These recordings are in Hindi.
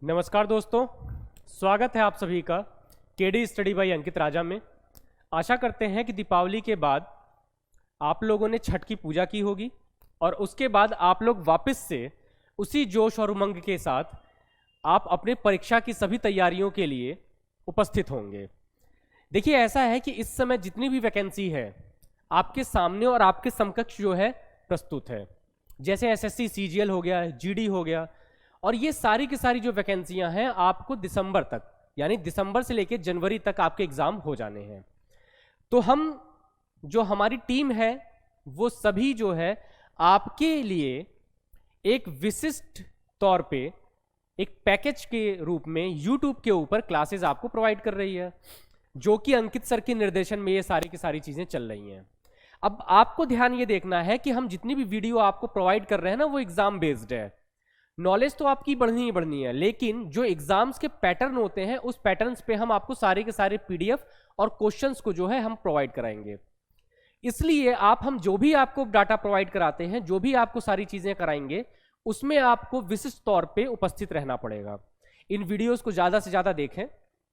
नमस्कार दोस्तों, स्वागत है आप सभी का केडी स्टडी बाय अंकित राजा में। आशा करते हैं कि दीपावली के बाद आप लोगों ने छठ की पूजा की होगी और उसके बाद आप लोग वापस से उसी जोश और उमंग के साथ आप अपने परीक्षा की सभी तैयारियों के लिए उपस्थित होंगे। देखिए, ऐसा है कि इस समय जितनी भी वैकेंसी है आपके सामने और आपके समकक्ष जो है प्रस्तुत है। जैसे एसएससी सीजीएल हो गया, जीडी हो गया, और ये सारी की सारी जो वैकेंसियां हैं आपको दिसंबर तक, यानी दिसंबर से लेकर जनवरी तक आपके एग्जाम हो जाने हैं। तो हम जो हमारी टीम है वो सभी जो है आपके लिए एक विशिष्ट तौर पे एक पैकेज के रूप में YouTube के ऊपर क्लासेस आपको प्रोवाइड कर रही है, जो कि अंकित सर के निर्देशन में ये सारी की सारी चीजें चल रही हैं। अब आपको ध्यान ये देखना है कि हम जितनी भी वीडियो आपको प्रोवाइड कर रहे हैं ना वो एग्जाम बेस्ड है। नॉलेज तो आपकी बढ़नी ही बढ़नी है, लेकिन जो एग्जाम्स के पैटर्न होते हैं उस पैटर्न्स पे हम आपको सारे के सारे पीडीएफ और क्वेश्चंस को जो है हम प्रोवाइड कराएंगे। इसलिए हम जो भी आपको डाटा प्रोवाइड कराते हैं, जो भी आपको सारी चीजें कराएंगे, उसमें आपको विशिष्ट तौर पे उपस्थित रहना पड़ेगा। इन वीडियोस को ज्यादा से ज्यादा देखें,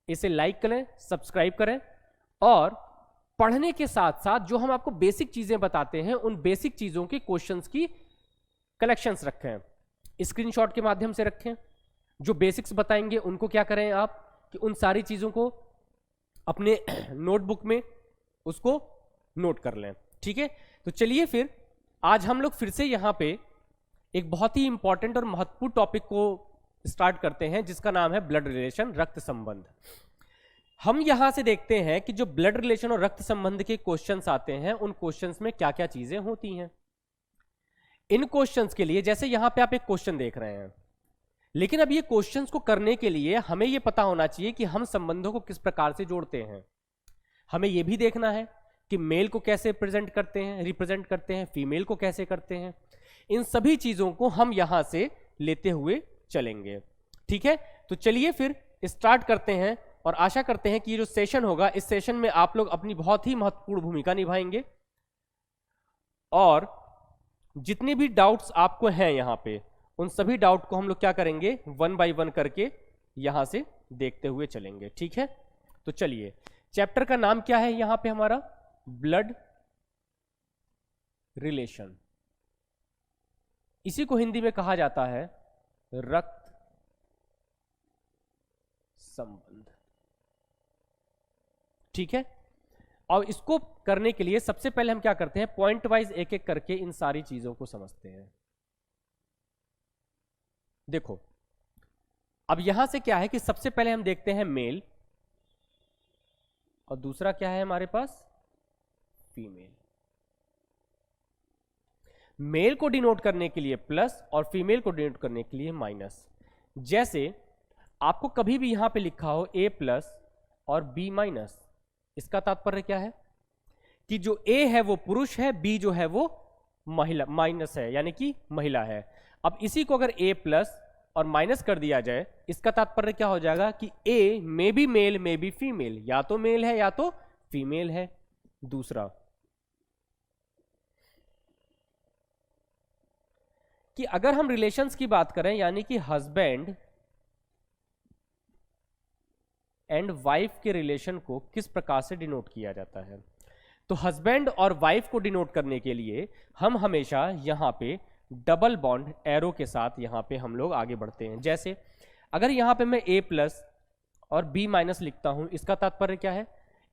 इसे लाइक करें, सब्सक्राइब करें, और पढ़ने के साथ साथ जो हम आपको बेसिक चीजें बताते हैं उन बेसिक चीजों के क्वेश्चंस की कलेक्शंस रखें, स्क्रीनशॉट के माध्यम से रखें। जो बेसिक्स बताएंगे उनको क्या करें आप कि उन सारी चीजों को अपने नोटबुक में उसको नोट कर लें। ठीक है, तो चलिए फिर आज हम लोग फिर से यहां पे एक बहुत ही इंपॉर्टेंट और महत्वपूर्ण टॉपिक को स्टार्ट करते हैं, जिसका नाम है ब्लड रिलेशन, रक्त संबंध। हम यहां से देखते हैं कि जो ब्लड रिलेशन और रक्त संबंध के क्वेश्चंस आते हैं उन क्वेश्चंस में क्या क्या चीजें होती हैं। इन क्वेश्चंस के लिए जैसे यहां पे आप एक क्वेश्चन देख रहे हैं, लेकिन अब ये क्वेश्चंस को करने के लिए हमें ये पता होना चाहिए कि हम संबंधों को किस प्रकार से जोड़ते हैं। हमें यह भी देखना है कि मेल को कैसे रिप्रेजेंट करते हैं, फीमेल को कैसे करते हैं। इन सभी चीजों को हम यहां से लेते हुए चलेंगे। ठीक है, तो चलिए फिर स्टार्ट करते हैं, और आशा करते हैं कि ये जो सेशन होगा, इस सेशन में आप लोग अपनी बहुत ही महत्वपूर्ण भूमिका निभाएंगे, और जितने भी डाउट्स आपको हैं यहां पे, उन सभी डाउट को हम लोग क्या करेंगे, वन बाय वन करके यहां से देखते हुए चलेंगे। ठीक है, तो चलिए, चैप्टर का नाम क्या है यहां पे हमारा, ब्लड रिलेशन। इसी को हिंदी में कहा जाता है रक्त संबंध। ठीक है, और इसको करने के लिए सबसे पहले हम क्या करते हैं, पॉइंट वाइज एक एक करके इन सारी चीजों को समझते हैं। देखो, अब यहां से क्या है कि सबसे पहले हम देखते हैं मेल, और दूसरा क्या है हमारे पास, फीमेल। मेल को डिनोट करने के लिए प्लस और फीमेल को डिनोट करने के लिए माइनस। जैसे आपको कभी भी यहां पे लिखा हो ए प्लस और बी माइनस, इसका तात्पर्य क्या है कि जो ए है वो पुरुष है, बी जो है वो महिला माइनस है, यानी कि महिला है। अब इसी को अगर ए प्लस और माइनस कर दिया जाए, इसका तात्पर्य क्या हो जाएगा कि A may be male may B female, या तो मेल है या तो फीमेल है। दूसरा कि अगर हम रिलेशंस की बात करें, यानी कि हस्बैंड एंड वाइफ के रिलेशन को किस प्रकार से डिनोट किया जाता है, तो हस्बैंड और वाइफ को डिनोट करने के लिए हम हमेशा यहां पे डबल बॉन्ड एरो के साथ यहां पे हम लोग आगे बढ़ते हैं। जैसे अगर यहां पे मैं ए प्लस और बी माइनस लिखता हूं, इसका तात्पर्य क्या है,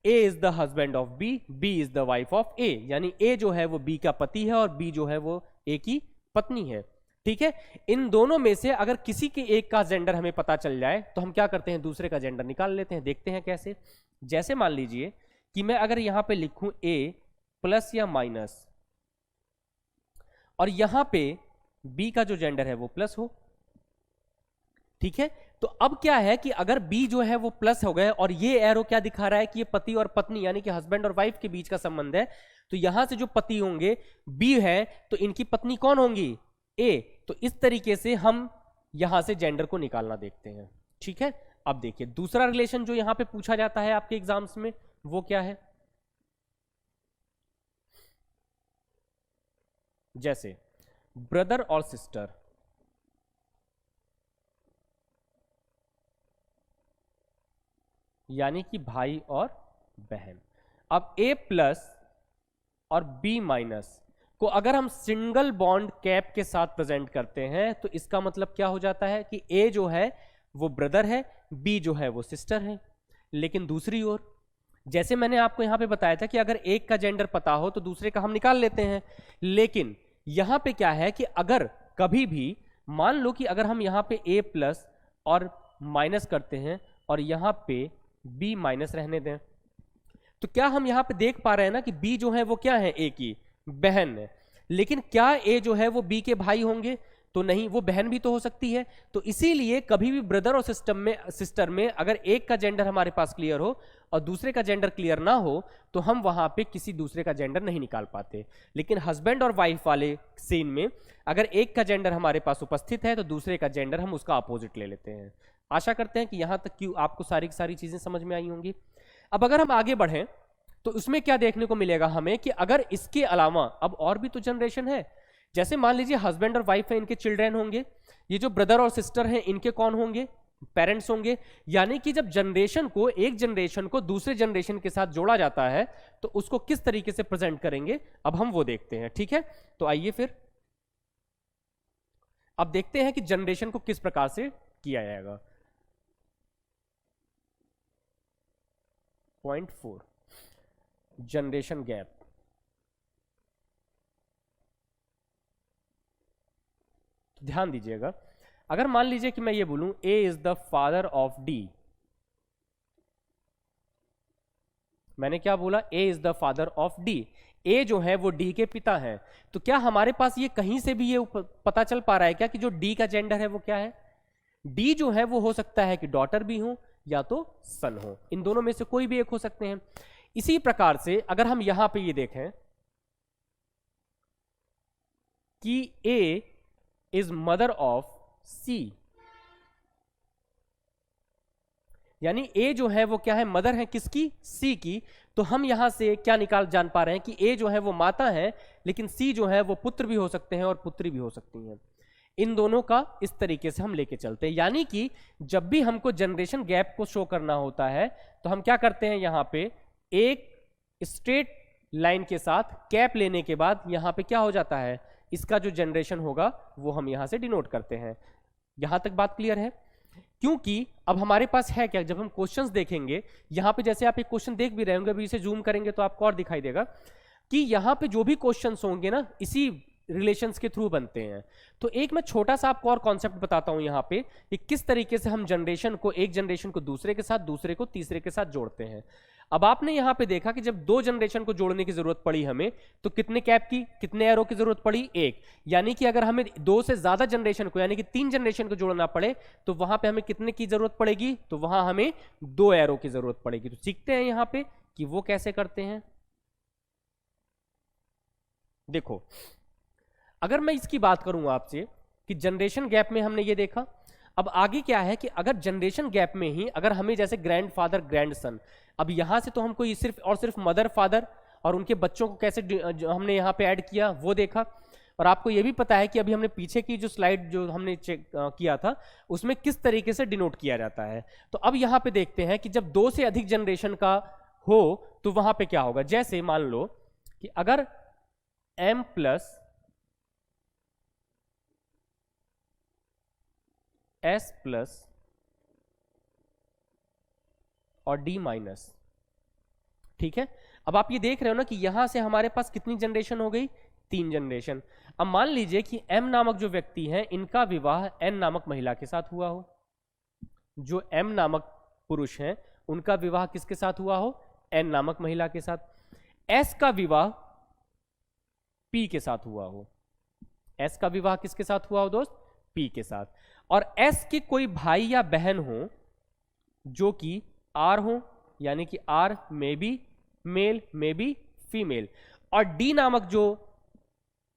A is the husband of B, B is the wife of A, यानी ए जो है वो बी का पति है और बी जो है वो ए की पत्नी है। ठीक है, इन दोनों में से अगर किसी के एक का जेंडर हमें पता चल जाए तो हम क्या करते हैं, दूसरे का जेंडर निकाल लेते हैं। देखते हैं कैसे। जैसे मान लीजिए कि मैं अगर यहां पे लिखूं ए प्लस या माइनस, और यहां पे बी का जो जेंडर है वो प्लस हो। ठीक है, तो अब क्या है कि अगर बी जो है वो प्लस हो गए और ये एरो क्या दिखा रहा है कि ये पति और पत्नी, यानी कि हस्बैंड और वाइफ के बीच का संबंध है, तो यहां से जो पति होंगे बी है, तो इनकी पत्नी कौन होंगी, ए। तो इस तरीके से हम यहां से जेंडर को निकालना देखते हैं। ठीक है, अब देखिए दूसरा रिलेशन जो यहां पे पूछा जाता है आपके एग्जाम्स में, वो क्या है। जैसे ब्रदर और सिस्टर, यानी कि भाई और बहन। अब A प्लस और B माइनस को अगर हम सिंगल बॉन्ड कैप के साथ प्रेजेंट करते हैं तो इसका मतलब क्या हो जाता है कि A जो है वो ब्रदर है, B जो है वो सिस्टर है। लेकिन दूसरी ओर जैसे मैंने आपको यहां पे बताया था कि अगर एक का जेंडर पता हो तो दूसरे का हम निकाल लेते हैं, लेकिन यहां पे क्या है कि अगर कभी भी मान लो कि अगर हम यहां पे A प्लस और माइनस करते हैं और यहां पे B माइनस रहने दें, तो क्या हम यहां पे देख पा रहे हैं ना कि B जो है वो क्या है, A की बहन है। लेकिन क्या A जो है वो B के भाई होंगे? तो नहीं, वो बहन भी तो हो सकती है। तो इसीलिए कभी भी ब्रदर और सिस्टर में अगर एक का जेंडर हमारे पास क्लियर हो और दूसरे का जेंडर क्लियर ना हो तो हम वहां पे किसी दूसरे का जेंडर नहीं निकाल पाते। लेकिन हस्बैंड और वाइफ वाले सीन में अगर एक का जेंडर हमारे पास उपस्थित है तो दूसरे का जेंडर हम उसका अपोजिट ले लेते हैं। आशा करते हैं कि यहां तक की आपको सारी की सारी चीजें समझ में आई होंगी। अब अगर हम आगे बढ़ें तो उसमें क्या देखने को मिलेगा हमें कि अगर इसके अलावा अब और भी तो जनरेशन है। जैसे मान लीजिए हस्बैंड और वाइफ है, इनके चिल्ड्रन होंगे। ये जो ब्रदर और सिस्टर हैं इनके कौन होंगे? पेरेंट्स होंगे। यानी कि जब जनरेशन को, एक जनरेशन को दूसरे जनरेशन के साथ जोड़ा जाता है तो उसको किस तरीके से प्रेजेंट करेंगे, अब हम वो देखते हैं। ठीक है, तो आइए फिर अब देखते हैं कि जनरेशन को किस प्रकार से किया जाएगा। Point 4 generation gap. तो ध्यान दीजिएगा, अगर मान लीजिए कि मैं ये बोलूं A is the father of D, मैंने क्या बोला? A is the father of D। A जो है वो D के पिता है। तो क्या हमारे पास ये कहीं से भी ये पता चल पा रहा है क्या कि जो D का जेंडर है वो क्या है? D जो है वो हो सकता है कि डॉटर भी हो या तो सन हो, इन दोनों में से कोई भी एक हो सकते हैं। इसी प्रकार से अगर हम यहां पे ये देखें कि A is mother of C, यानी A जो है वो क्या है? मदर है किसकी? C की। तो हम यहां से क्या निकाल जान पा रहे हैं कि A जो है वो माता है, लेकिन C जो है वो पुत्र भी हो सकते हैं और पुत्री भी हो सकती हैं। इन दोनों का इस तरीके से हम लेके चलते हैं। यानी कि जब भी हमको जनरेशन गैप को शो करना होता है तो हम क्या करते हैं, यहां पे एक स्ट्रेट लाइन के साथ कैप लेने के बाद यहां पे क्या हो जाता है, इसका जो जनरेशन होगा वो हम यहां से डिनोट करते हैं। यहां तक बात क्लियर है? क्योंकि अब हमारे पास है क्या, जब हम क्वेश्चंस देखेंगे, यहां पे जैसे आप एक क्वेश्चन देख भी रहे होंगे, अभी इसे जूम करेंगे तो आपको और दिखाई देगा कि यहां पे जो भी क्वेश्चंस होंगे ना इसी रिलेशंस के थ्रू बनते हैं। तो एक मैं छोटा सा आपको और कॉन्सेप्ट बताता हूं यहां पे कि किस तरीके से हम जनरेशन को, एक जनरेशन को दूसरे के साथ, दूसरे को तीसरे के साथ जोड़ते हैं। अब आपने यहां पे देखा कि जब दो जनरेशन को जोड़ने की जरूरत पड़ी हमें, तो कितने कैप की, कितने एरो की जरूरत पड़ी? एक। यानी कि अगर हमें दो से ज्यादा जनरेशन को, यानी कि 3 जनरेशन को जोड़ना पड़े तो वहां पे हमें कितने की जरूरत पड़ेगी? तो वहां हमें 2 एरो की जरूरत पड़ेगी। तो सीखते हैं यहां पे कि वो कैसे करते हैं। देखो, अगर मैं इसकी बात करूं आपसे कि जनरेशन गैप में हमने ये देखा, अब आगे क्या है कि अगर जनरेशन गैप में ही अगर हमें जैसे ग्रैंडफादर ग्रैंडसन, अब यहां से तो हमको ये सिर्फ और सिर्फ मदर फादर और उनके बच्चों को कैसे हमने यहां पे ऐड किया वो देखा। और आपको ये भी पता है कि अभी हमने पीछे की जो स्लाइड जो हमने चेक किया था उसमें किस तरीके से डिनोट किया जाता है। तो अब यहां पे देखते हैं कि जब 2 से अधिक जनरेशन का हो तो वहां पे क्या होगा। जैसे मान लो कि अगर M प्लस S प्लस और D माइनस, ठीक है। अब आप ये देख रहे हो ना कि यहां से हमारे पास कितनी जनरेशन हो गई? 3 जनरेशन। अब मान लीजिए कि M नामक जो व्यक्ति है इनका विवाह N नामक महिला के साथ हुआ हो। जो M नामक पुरुष हैं उनका विवाह किसके साथ हुआ हो? N नामक महिला के साथ। S का विवाह P के साथ हुआ हो। S का विवाह किसके साथ हुआ हो दोस्त? P के साथ। और S के कोई भाई या बहन हो जो कि R हो, यानी कि R में बी मेल में बी फीमेल, और D नामक जो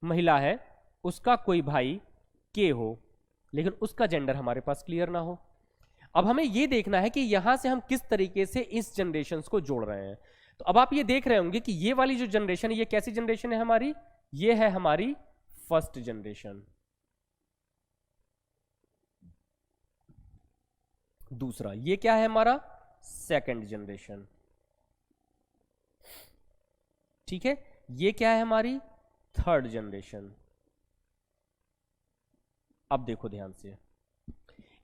महिला है उसका कोई भाई K हो, लेकिन उसका जेंडर हमारे पास क्लियर ना हो। अब हमें यह देखना है कि यहां से हम किस तरीके से इस जनरेशन को जोड़ रहे हैं। तो अब आप ये देख रहे होंगे कि ये वाली जो जनरेशन है ये कैसी जनरेशन है हमारी? ये है हमारी फर्स्ट जनरेशन। दूसरा ये क्या है हमारा? Second generation. ठीक है, ये क्या है हमारी थर्ड जनरेशन। अब देखो ध्यान से,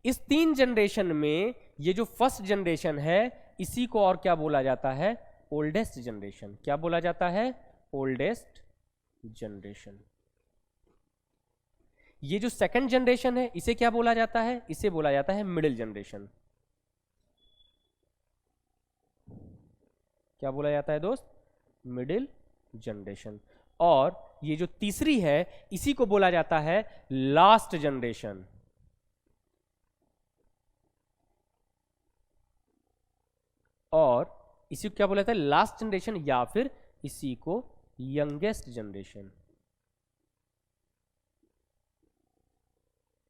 इस 3 जनरेशन में ये जो फर्स्ट जनरेशन है इसी को और क्या बोला जाता है, ओल्डेस्ट जनरेशन। क्या बोला जाता है, ओल्डेस्ट जनरेशन। ये जो सेकंड जनरेशन है इसे क्या बोला जाता है, इसे बोला जाता है मिडिल जनरेशन। क्या बोला जाता है दोस्त, मिडिल जनरेशन। और ये जो तीसरी है इसी को बोला जाता है लास्ट जनरेशन। और इसी को क्या बोला जाता है, लास्ट जनरेशन, या फिर इसी को यंगेस्ट जनरेशन।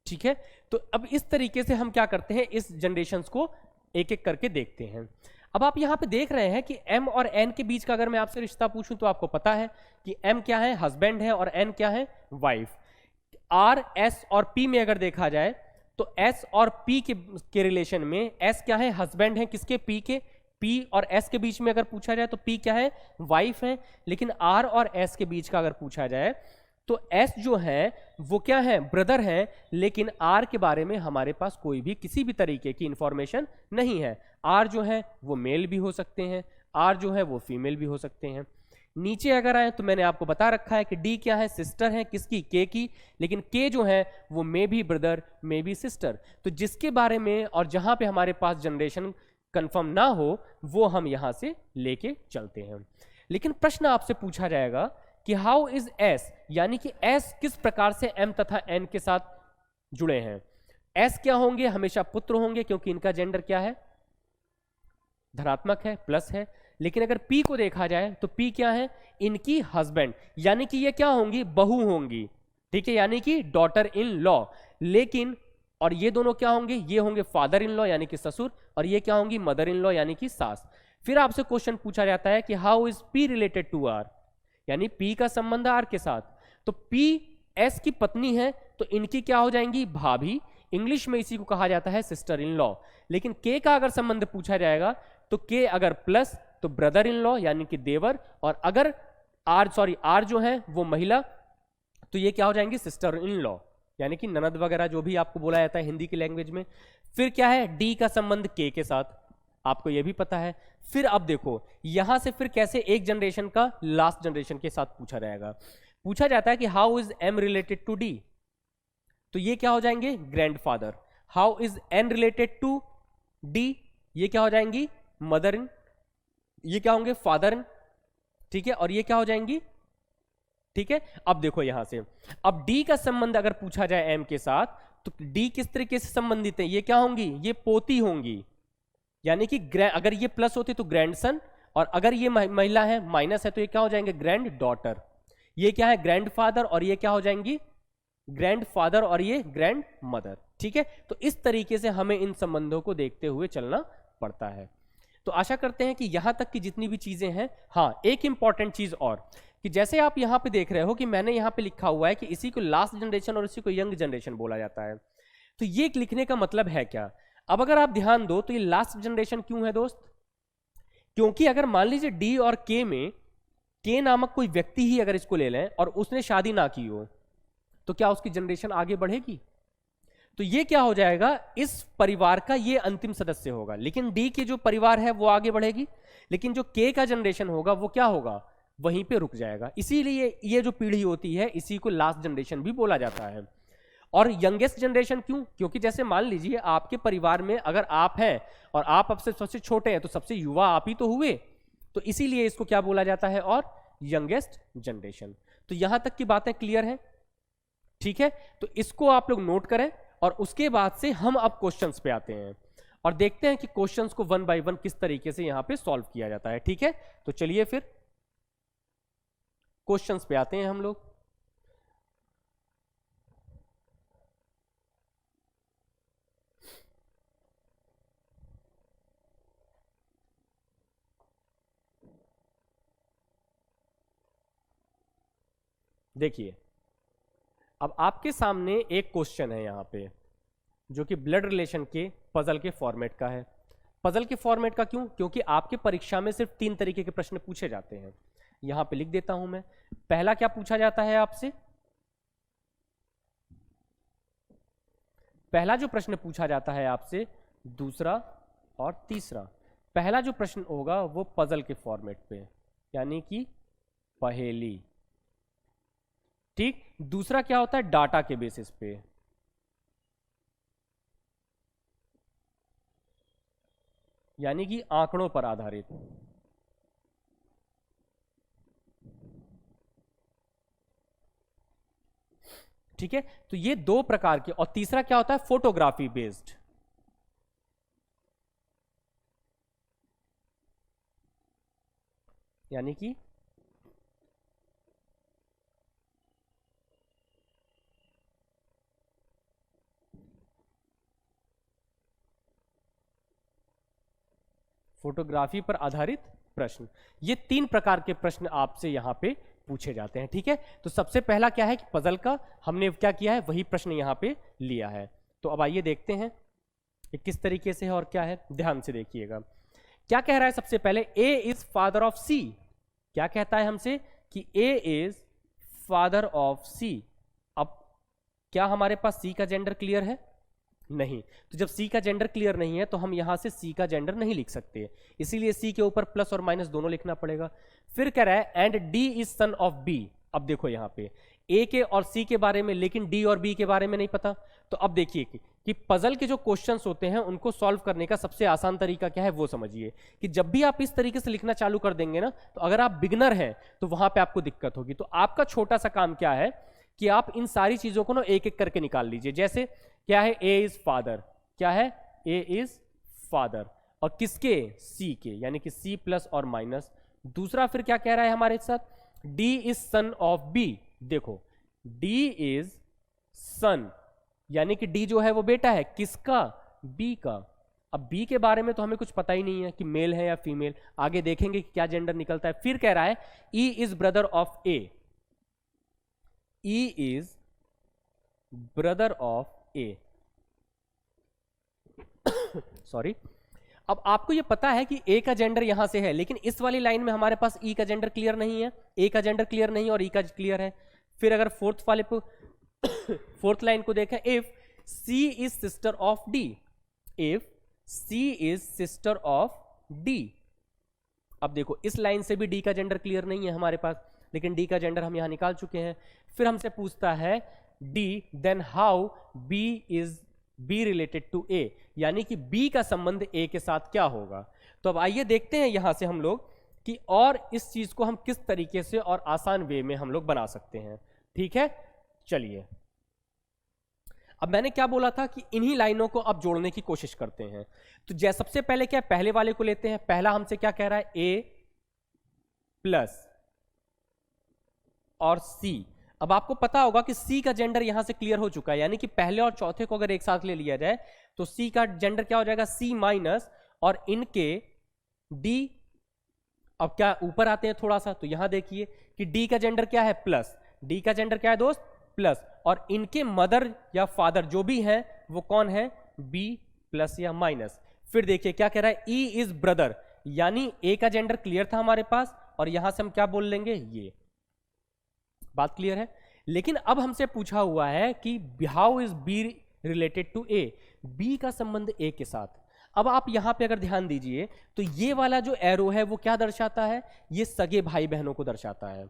ठीक है, तो अब इस तरीके से हम क्या करते हैं, इस जनरेशन्स को एक एक करके देखते हैं। अब आप यहां पे देख रहे हैं कि M और N के बीच का अगर मैं आपसे रिश्ता पूछूं तो आपको पता है कि M क्या है, हस्बैंड है, और N क्या है, वाइफ। R, S और P में अगर देखा जाए तो S और P के रिलेशन में S क्या है, हस्बैंड है, किसके, P के। P और S के बीच में अगर पूछा जाए तो P क्या है, वाइफ है। लेकिन R और S के बीच का अगर पूछा जाए तो S जो है वो क्या है, ब्रदर है, लेकिन R के बारे में हमारे पास कोई भी किसी भी तरीके की इंफॉर्मेशन नहीं है। R जो है वो मेल भी हो सकते हैं, R जो है वो फीमेल भी हो सकते हैं। नीचे अगर आए तो मैंने आपको बता रखा है कि D क्या है, सिस्टर है, किसकी, K की। लेकिन K जो है वो मे भी ब्रदर, मे भी सिस्टर। तो जिसके बारे में और जहां पे हमारे पास जनरेशन कंफर्म ना हो वो हम यहां से लेके चलते हैं। लेकिन प्रश्न आपसे पूछा जाएगा कि हाउ इज S, यानी कि S किस प्रकार से M तथा N के साथ जुड़े हैं। S क्या होंगे, हमेशा पुत्र होंगे, क्योंकि इनका जेंडर क्या है, धनात्मक है, प्लस है। लेकिन अगर P को देखा जाए तो P क्या है, इनकी हस्बैंड, यानी कि ये क्या होंगी, बहू होंगी। ठीक है, यानी कि डॉटर इन लॉ। लेकिन और ये दोनों क्या होंगे, ये होंगे फादर इन लॉ यानी कि ससुर, और ये क्या होंगी, मदर इन लॉ यानी कि सास। फिर आपसे क्वेश्चन पूछा जाता है कि how is P related to R, यानी P का संबंध R के साथ। तो P S की पत्नी है तो इनकी क्या हो जाएंगी, भाभी। इंग्लिश में इसी को कहा जाता है सिस्टर इन लॉ। लेकिन K का अगर संबंध पूछा जाएगा तो K अगर प्लस तो ब्रदर इन लॉ यानी कि देवर, और अगर R जो है वो महिला तो ये क्या हो जाएंगी, सिस्टर इन लॉ यानी कि ननद वगैरह जो भी आपको बोला जाता है हिंदी की लैंग्वेज में। फिर क्या है, D का संबंध K के साथ, आपको यह भी पता है। फिर अब देखो यहां से फिर कैसे एक जनरेशन का लास्ट जनरेशन के साथ पूछा जाएगा। पूछा जाता है कि how is M related to D, तो ये क्या हो जाएंगे, grandfather. How is N related to D, ये क्या हो जाएंगी, मदर इन, ये क्या होंगे, फादर इन। ठीक है, और ये क्या हो जाएंगी। ठीक है, अब देखो यहां से, अब D का संबंध अगर पूछा जाए M के साथ तो D किस तरीके से संबंधित है, ये क्या होंगी, ये पोती होंगी। यानी कि अगर ये प्लस होते तो ग्रैंडसन, और अगर ये महिला है माइनस है तो ये क्या हो जाएंगे, ग्रैंड डॉटर। ये क्या है, ग्रैंडफादर, और ये क्या हो जाएंगी, ग्रैंडफादर, और ये ग्रैंड मदर। ठीक है, तो इस तरीके से हमें इन संबंधों को देखते हुए चलना पड़ता है। तो आशा करते हैं कि यहां तक की जितनी भी चीजें हैं, हाँ एक इंपॉर्टेंट चीज और, कि जैसे आप यहां पे देख रहे हो कि मैंने यहां पे लिखा हुआ है कि इसी को लास्ट जनरेशन और इसी को यंग जनरेशन बोला जाता है। तो ये लिखने का मतलब है क्या, अब अगर आप ध्यान दो तो ये लास्ट जनरेशन क्यों है दोस्त, क्योंकि अगर मान लीजिए D और K में K नामक कोई व्यक्ति ही अगर इसको ले लें और उसने शादी ना की हो तो क्या उसकी जनरेशन आगे बढ़ेगी, तो ये क्या हो जाएगा, इस परिवार का ये अंतिम सदस्य होगा। लेकिन D के जो परिवार है वो आगे बढ़ेगी, लेकिन जो K का जनरेशन होगा वो क्या होगा, वहीं पे रुक जाएगा। इसीलिए ये जो पीढ़ी होती है इसी को लास्ट जनरेशन भी बोला जाता है। और यंगेस्ट जनरेशन क्यों, क्योंकि जैसे मान लीजिए आपके परिवार में अगर आप हैं और आप अब से सबसे छोटे हैं तो सबसे युवा आप ही तो हुए, तो इसीलिए इसको क्या बोला जाता है, और यंगेस्ट जनरेशन। तो यहां तक की बातें क्लियर है। ठीक है, तो इसको आप लोग नोट करें और उसके बाद से हम अब क्वेश्चंस पे आते हैं और देखते हैं कि क्वेश्चंस को वन बाय वन किस तरीके से यहां पे सॉल्व किया जाता है। ठीक है, तो चलिए फिर क्वेश्चंस पे आते हैं हम लोग। देखिए अब आपके सामने एक क्वेश्चन है यहां पे जो कि ब्लड रिलेशन के पजल के फॉर्मेट का है। पजल के फॉर्मेट का क्यों? क्योंकि आपके परीक्षा में सिर्फ 3 तरीके के प्रश्न पूछे जाते हैं। यहां पे लिख देता हूं मैं। पहला क्या पूछा जाता है आपसे? पहला जो प्रश्न पूछा जाता है आपसे, दूसरा और तीसरा। पहला जो प्रश्न होगा वो पजल के फॉर्मेट पे, यानी कि पहेली, ठीक। दूसरा क्या होता है? डाटा के बेसिस पे। यानी कि आंकड़ों पर आधारित। ठीक है, तो ये 2 प्रकार के। और तीसरा क्या होता है? Photography based. यानी कि फोटोग्राफी पर आधारित प्रश्न। ये 3 प्रकार के प्रश्न आपसे यहां पे पूछे जाते हैं, ठीक है। तो सबसे पहला क्या है कि पजल का हमने क्या किया है, वही प्रश्न यहां पे लिया है। तो अब आइए देखते हैं कि किस तरीके से है और क्या है। ध्यान से देखिएगा क्या कह रहा है। सबसे पहले ए इज फादर ऑफ सी। क्या कहता है हमसे कि A is father of C. अब क्या हमारे पास सी का जेंडर क्लियर है? नहीं। तो जब सी का जेंडर क्लियर नहीं है तो हम यहां से सी का जेंडर नहीं लिख सकते, इसीलिए सी के ऊपर प्लस और माइनस दोनों लिखना पड़ेगा। फिर कह रहा है and D is son of B. अब देखो यहां पे ए के और सी के बारे में, लेकिन डी और बी के बारे में नहीं पता। तो अब देखिए कि पजल के जो क्वेश्चंस होते हैं उनको सॉल्व करने का सबसे आसान तरीका क्या है वो समझिए। कि जब भी आप इस तरीके से लिखना चालू कर देंगे ना, तो अगर आप बिगनर हैं तो वहां पे आपको दिक्कत होगी। तो आपका छोटा सा काम क्या है कि आप इन सारी चीजों को ना एक एक करके निकाल लीजिए। जैसे क्या है? A is father. क्या है? A is father. और किसके? सी के, यानी कि सी प्लस और माइनस। दूसरा फिर क्या कह रहा है हमारे साथ? D is son of B. देखो डी इज सन, यानी कि डी जो है वो बेटा है किसका? बी का। अब बी के बारे में तो हमें कुछ पता ही नहीं है कि मेल है या फीमेल, आगे देखेंगे कि क्या जेंडर निकलता है। फिर कह रहा है E is brother of A. E is brother of A. Sorry. अब आपको ये पता है कि ए का जेंडर यहां से है, लेकिन इस वाली लाइन में हमारे पास ई का जेंडर क्लियर नहीं है, ए का जेंडर क्लियर नहीं है और ई का क्लियर है। फिर अगर फोर्थ वाले को फोर्थ लाइन को देखें, if C is sister of D. If C is sister of D. अब देखो इस लाइन से भी डी का जेंडर क्लियर नहीं है हमारे पास, लेकिन डी का जेंडर हम यहां निकाल चुके हैं। फिर हमसे पूछता है D then how B is B related to A, यानी कि बी का संबंध ए के साथ क्या होगा। तो अब आइए देखते हैं यहां से हम लोग कि और इस चीज को हम किस तरीके से और आसान वे में हम लोग बना सकते हैं। ठीक है, चलिए। अब मैंने क्या बोला था कि इन्हीं लाइनों को अब जोड़ने की कोशिश करते हैं। तो जैसे सबसे पहले क्या, पहले वाले को लेते हैं। पहला हमसे क्या कह रहा है? ए प्लस और सी। अब आपको पता होगा कि सी का जेंडर यहां से क्लियर हो चुका है, यानी कि पहले और चौथे को अगर एक साथ ले लिया जाए तो सी का जेंडर क्या हो जाएगा? सी माइनस और इनके डी। अब क्या ऊपर आते हैं थोड़ा सा, तो यहां देखिए कि डी का जेंडर क्या है? प्लस। डी का जेंडर क्या है दोस्त? प्लस। और इनके मदर या फादर जो भी है वो कौन है? बी प्लस या माइनस। फिर देखिए क्या कह रहा है? ई इज ब्रदर, यानी ए का जेंडर क्लियर था हमारे पास और यहां से हम क्या बोल लेंगे? ये बात क्लियर है। लेकिन अब हमसे पूछा हुआ है कि how is B related to A, B का संबंध ए के साथ। अब आप यहां पे अगर ध्यान दीजिए तो ये वाला जो एरो है वो क्या दर्शाता है? ये सगे भाई बहनों को दर्शाता है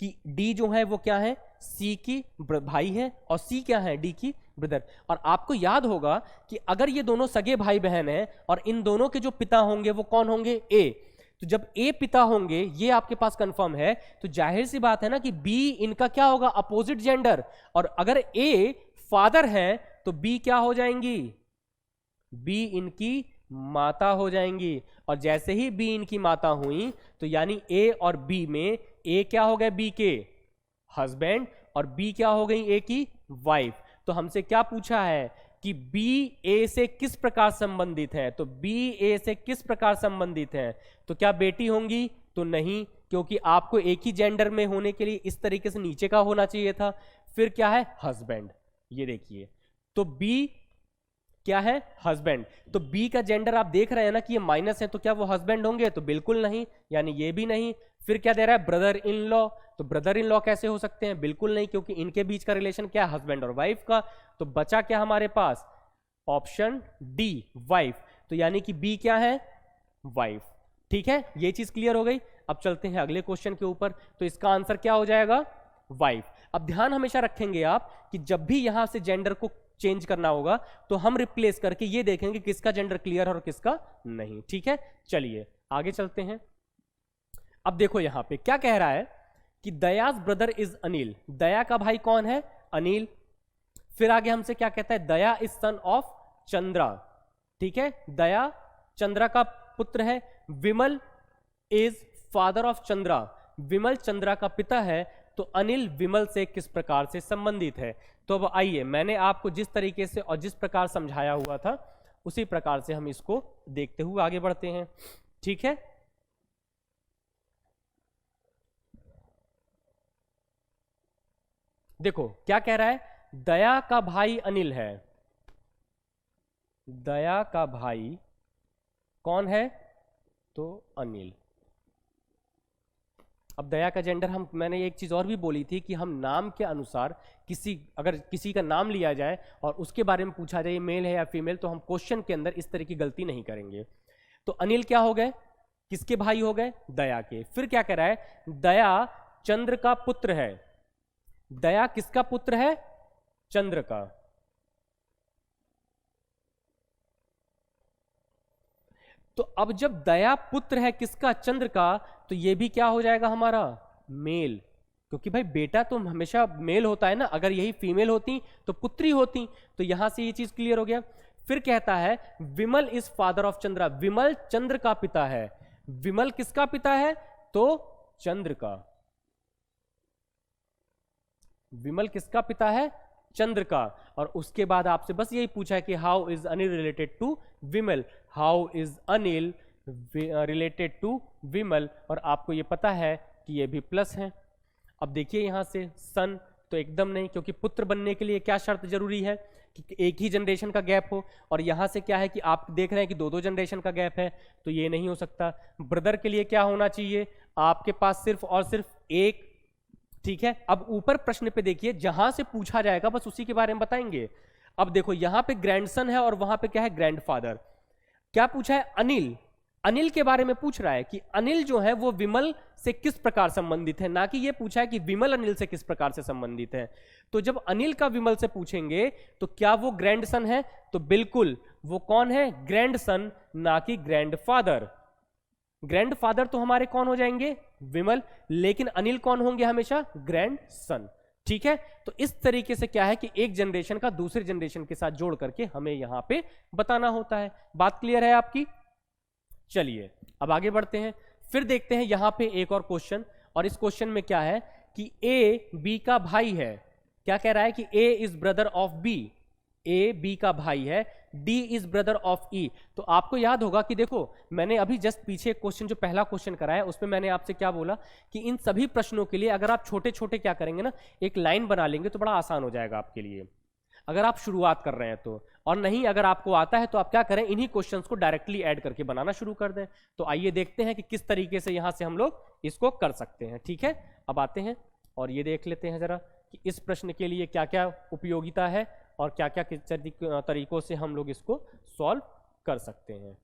कि डी जो है वो क्या है? सी की भाई है और सी क्या है? डी की ब्रदर। और आपको याद होगा कि अगर ये दोनों सगे भाई बहन हैं और इन दोनों के जो पिता होंगे वो कौन होंगे? ए। तो जब ए पिता होंगे, ये आपके पास कंफर्म है, तो जाहिर सी बात है ना कि बी इनका क्या होगा? Opposite gender. और अगर ए फादर है तो बी क्या हो जाएंगी? बी इनकी माता हो जाएंगी। और जैसे ही बी इनकी माता हुई तो यानी ए और बी में ए क्या हो गए? बी के हस्बैंड और बी क्या हो गई? ए की वाइफ। तो हमसे क्या पूछा है कि बी ए से किस प्रकार संबंधित है? तो बी ए से किस प्रकार संबंधित है? तो क्या बेटी होंगी? तो नहीं, क्योंकि आपको एक ही जेंडर में होने के लिए इस तरीके से नीचे का होना चाहिए था। फिर क्या है? हस्बैंड। ये देखिए, तो बी क्या है, हस्बैंड। तो बी का जेंडर आप देख रहे हैं ना कि ये माइनस है, तो क्या वो हस्बैंड होंगे, तो बिल्कुल नहीं, यानी ये भी नहीं। फिर क्या दे रहा है, ब्रदर इन लॉ, तो ब्रदर इन लॉ कैसे हो सकते हैं, बिल्कुल नहीं, क्योंकि इनके बीच का रिलेशन क्या है, हस्बैंड और वाइफ का। तो बचा क्या हमारे पास, ऑप्शन डी, वाइफ। तो यानी कि बी क्या है, वाइफ। ठीक है, ये चीज क्लियर हो गई। अब चलते हैं अगले क्वेश्चन के ऊपर। तो इसका आंसर क्या हो जाएगा, वाइफ। अब ध्यान हमेशा रखेंगे आप कि जब भी यहां से जेंडर को चेंज करना होगा तो हम रिप्लेस करके ये देखेंगे किसका जेंडर क्लियर है और किसका नहीं। ठीक है, चलिए आगे चलते हैं। अब देखो यहां पे क्या कह रहा है कि दयाज ब्रदर इज अनिल। दया का भाई कौन है, अनिल। फिर आगे हमसे क्या कहता है, दया इज सन ऑफ चंद्रा। ठीक है, दया चंद्रा का पुत्र है। विमल इज फादर ऑफ चंद्रा। विमल चंद्रा का पिता है। तो अनिल विमल से किस प्रकार से संबंधित है। तो अब आइए, मैंने आपको जिस तरीके से और जिस प्रकार समझाया हुआ था उसी प्रकार से हम इसको देखते हुए आगे बढ़ते हैं। ठीक है, देखो क्या कह रहा है, दया का भाई अनिल है। दया का भाई कौन है, तो अनिल। अब दया का जेंडर मैंने एक चीज और भी बोली थी कि हम नाम के अनुसार अगर किसी का नाम लिया जाए और उसके बारे में पूछा जाए मेल है या फीमेल, तो हम क्वेश्चन के अंदर इस तरह की गलती नहीं करेंगे। तो अनिल क्या हो गए, किसके भाई हो गए, दया के। फिर क्या कह रहा है, दया चंद्र का पुत्र है। दया किसका पुत्र है, चंद्र का। तो अब जब दया पुत्र है किसका, चंद्र का, तो ये भी क्या हो जाएगा हमारा, मेल। क्योंकि भाई बेटा तो हमेशा मेल होता है ना, अगर यही फीमेल होती तो पुत्री होती। तो यहां से ये चीज क्लियर हो गया। फिर कहता है विमल इज फादर ऑफ चंद्रा। विमल चंद्र का पिता है। विमल किसका पिता है, तो चंद्र का। विमल किसका पिता है, चंद्र का। और उसके बाद आपसे बस यही पूछा है कि how is Anil related to Vimal. How is Anil related to Vimal, और आपको ये पता है कि ये भी प्लस है। अब देखिए यहां से सन तो एकदम नहीं, क्योंकि पुत्र बनने के लिए क्या शर्त जरूरी है कि एक ही जनरेशन का गैप हो। और यहां से क्या है कि आप देख रहे हैं कि दो दो जनरेशन का गैप है, तो ये नहीं हो सकता। ब्रदर के लिए क्या होना चाहिए, आपके पास सिर्फ और सिर्फ एक। ठीक है, अब ऊपर प्रश्न पे देखिए, जहां से पूछा जाएगा बस उसी के बारे में बताएंगे। अब देखो यहां पे ग्रैंडसन है और वहां पे क्या है, ग्रैंडफादर। क्या पूछा है, अनिल। अनिल के बारे में पूछ रहा है कि अनिल जो है वो विमल से किस प्रकार संबंधित है, ना कि ये पूछा है कि विमल अनिल से किस प्रकार से संबंधित है। तो जब अनिल का विमल से पूछेंगे तो क्या वो ग्रैंडसन है, तो बिल्कुल वो कौन है, ग्रैंडसन, ना कि ग्रैंडफादर। ग्रैंडफादर तो हमारे कौन हो जाएंगे, विमल, लेकिन अनिल कौन होंगे, हमेशा ग्रैंडसन। ठीक है, तो इस तरीके से क्या है कि एक जनरेशन का दूसरे जनरेशन के साथ जोड़ करके हमें यहां पे बताना होता है। बात क्लियर है आपकी। चलिए अब आगे बढ़ते हैं। फिर देखते हैं यहां पे एक और क्वेश्चन, और इस क्वेश्चन में क्या है कि ए बी का भाई है। क्या कह रहा है कि A is brother of B. A B का भाई है, D is brother of E. तो आपको याद होगा कि देखो मैंने अभी जस्ट पीछे क्वेश्चन जो पहला क्वेश्चन कराया उसमें मैंने आपसे क्या बोला कि इन सभी प्रश्नों के लिए अगर आप छोटे छोटे क्या करेंगे ना, एक लाइन बना लेंगे तो बड़ा आसान हो जाएगा आपके लिए, अगर आप शुरुआत कर रहे हैं तो। और नहीं अगर आपको आता है तो आप क्या करें, इन्हीं क्वेश्चंस को डायरेक्टली ऐड करके बनाना शुरू कर दें। तो आइए देखते हैं कि किस तरीके से यहां से हम लोग इसको कर सकते हैं। ठीक है, अब आते हैं और ये देख लेते हैं जरा कि इस प्रश्न के लिए क्या क्या उपयोगिता है और क्या क्या किस तरीकों से हम लोग इसको सॉल्व कर सकते हैं।